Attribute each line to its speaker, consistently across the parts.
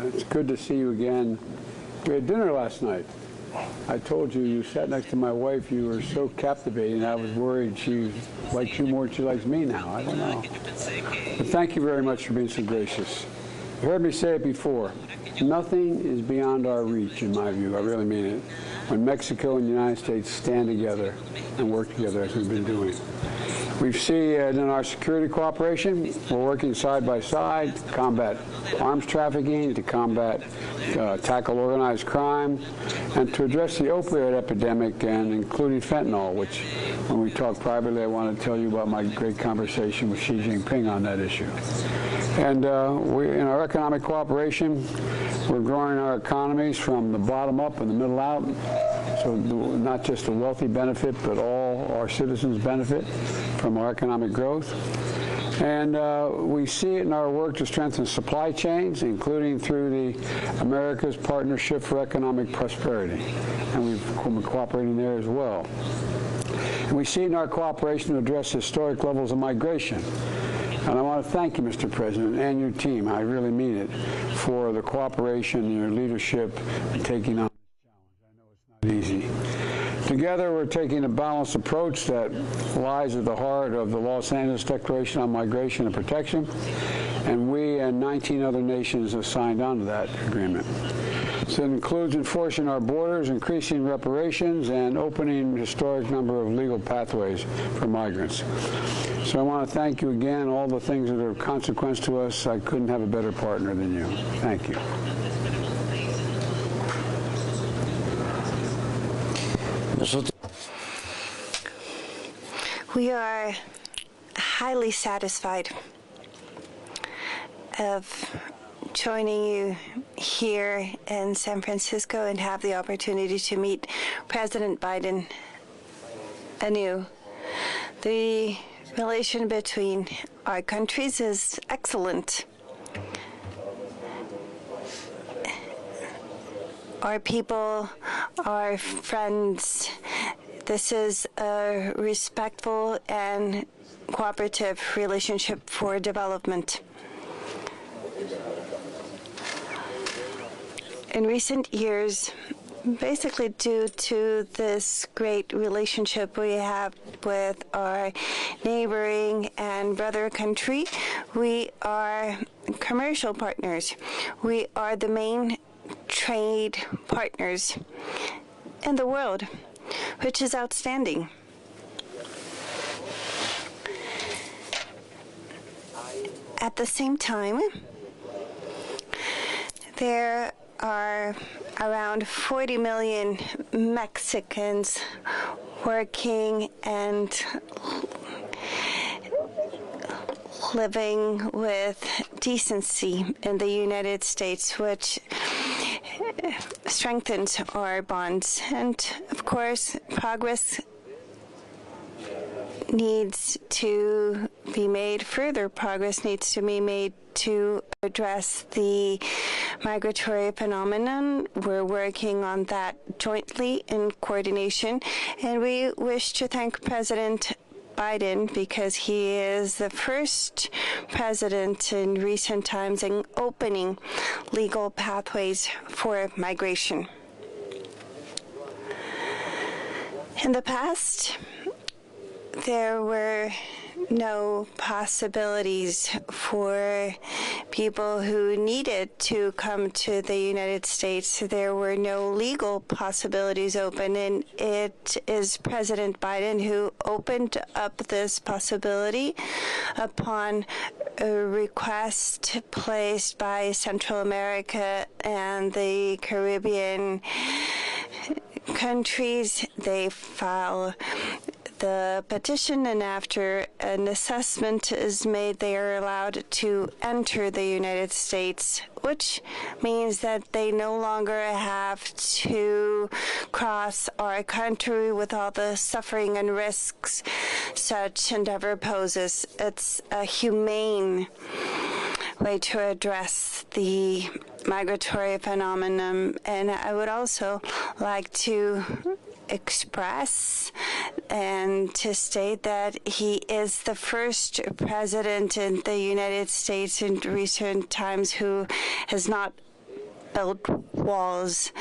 Speaker 1: It's good to see you again. We had dinner last night. I told you, you sat next to my wife, you were so captivating, I was worried she liked you more than she likes me now. I don't know. But thank you very much for being so gracious. You heard me say it before. Nothing is beyond our reach, in my view. I really mean it. When Mexico and the United States stand together and work together as we've been doing. We see in our security cooperation, we're working side by side to combat arms trafficking, to tackle organized crime, and to address the opioid epidemic, and including fentanyl, which, when we talk privately, I want to tell you about my great conversation with Xi Jinping on that issue. And in our economic cooperation, we're growing our economies from the bottom up and the middle out. So not just the wealthy benefit, but all our citizens benefit from our economic growth. And we see it in our work to strengthen supply chains, including through the America's Partnership for Economic Prosperity. And we've been cooperating there as well. And we see it in our cooperation to address historic levels of migration. And I want to thank you, Mr. President, and your team, I really mean it, for the cooperation and your leadership in taking on this challenge. I know it's not easy. Together, we're taking a balanced approach that lies at the heart of the Los Angeles Declaration on Migration and Protection, and we and 19 other nations have signed on to that agreement. So it includes enforcing our borders, increasing reparations, and opening a historic number of legal pathways for migrants. So I want to thank you again. All the things that are of consequence to us, I couldn't have a better partner than you. Thank you.
Speaker 2: We are highly satisfied of joining you here in San Francisco and have the opportunity to meet President Biden anew. The relation between our countries is excellent. Our people, our friends, this is a respectful and cooperative relationship for development. In recent years, basically due to this great relationship we have with our neighboring and brother country, we are commercial partners. We are the main trade partners in the world, which is outstanding. At the same time, there are around 40 million Mexicans working and living with decency in the United States, which strengthens our bonds. And of course, progress needs to be made, further progress needs to be made to address the migratory phenomenon. We're working on that jointly in coordination, and we wish to thank President Biden because he is the first president in recent times in opening legal pathways for migration. In the past, there were no possibilities for people who needed to come to the United States. There were no legal possibilities open, and it is President Biden who opened up this possibility upon a request placed by Central America and the Caribbean countries. They file the petition, and after an assessment is made, they are allowed to enter the United States, which means that they no longer have to cross our country with all the suffering and risks such endeavor poses. It's a humane way to address the migratory phenomenon. And I would also like to express and to state that he is the first president in the United States in recent times who has not built walls.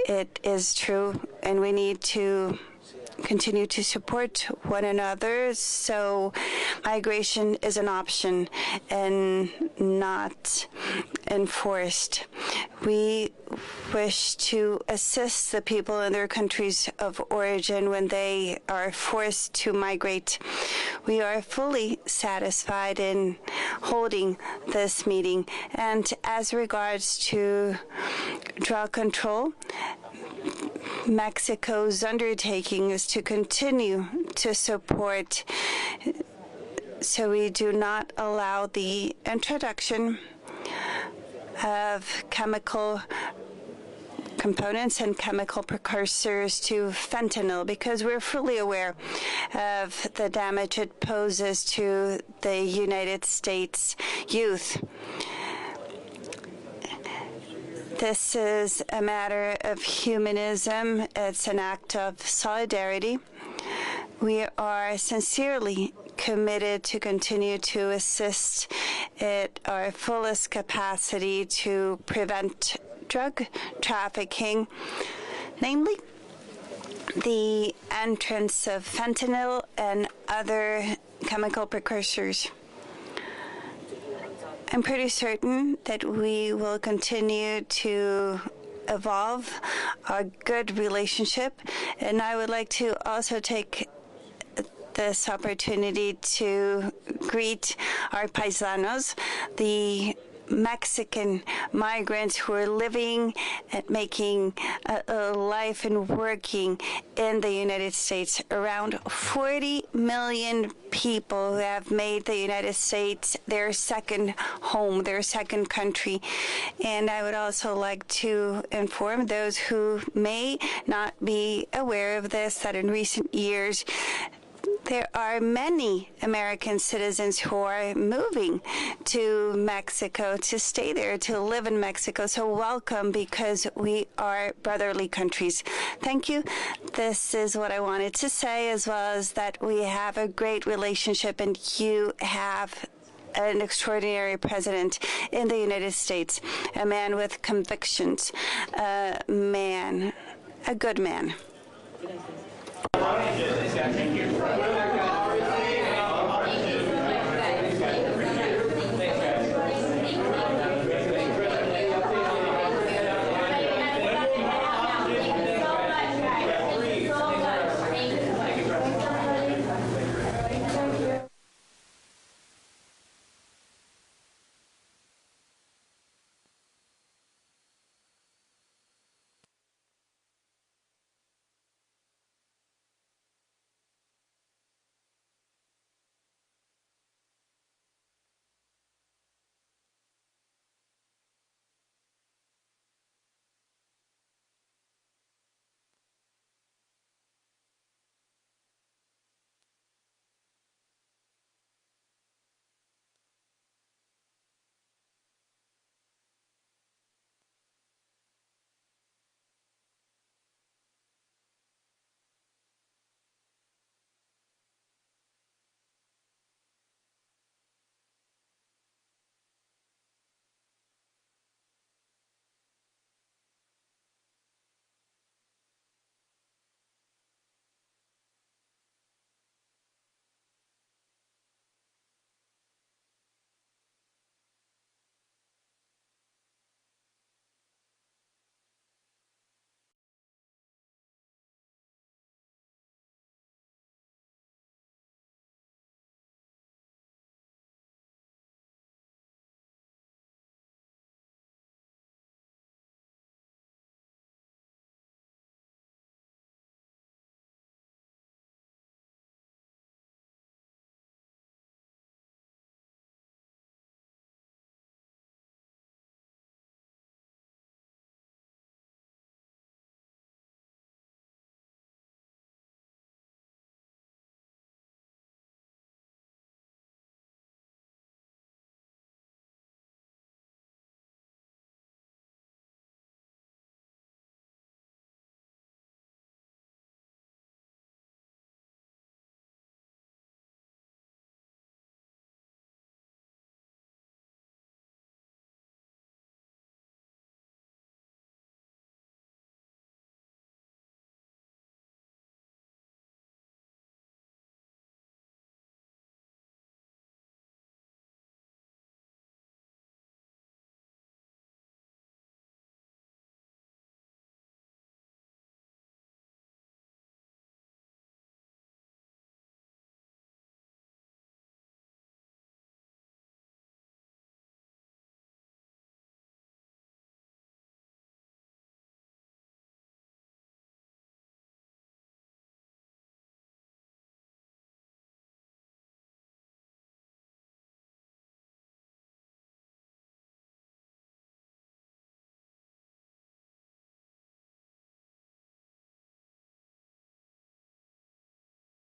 Speaker 2: It is true, and we need to continue to support one another, so migration is an option and not enforced. We wish to assist the people in their countries of origin when they are forced to migrate. We are fully satisfied in holding this meeting. And as regards to drug control, Mexico's undertaking is to continue to support, so we do not allow the introduction of chemical components and chemical precursors to fentanyl, because we're fully aware of the damage it poses to the United States youth. This is a matter of humanism. It's an act of solidarity. We are sincerely committed to continue to assist at our fullest capacity to prevent drug trafficking, namely the entrance of fentanyl and other chemical precursors. I'm pretty certain that we will continue to evolve our good relationship, and I would like to also take this opportunity to greet our paisanos, the Mexican migrants who are living and making a life and working in the United States. Around 40 million people who have made the United States their second home, their second country. And I would also like to inform those who may not be aware of this, that in recent years, there are many American citizens who are moving to Mexico to stay there, to live in Mexico. So welcome, because we are brotherly countries. Thank you. This is what I wanted to say, as well as that we have a great relationship and you have an extraordinary president in the United States, a man with convictions, a good man.
Speaker 3: Thank you.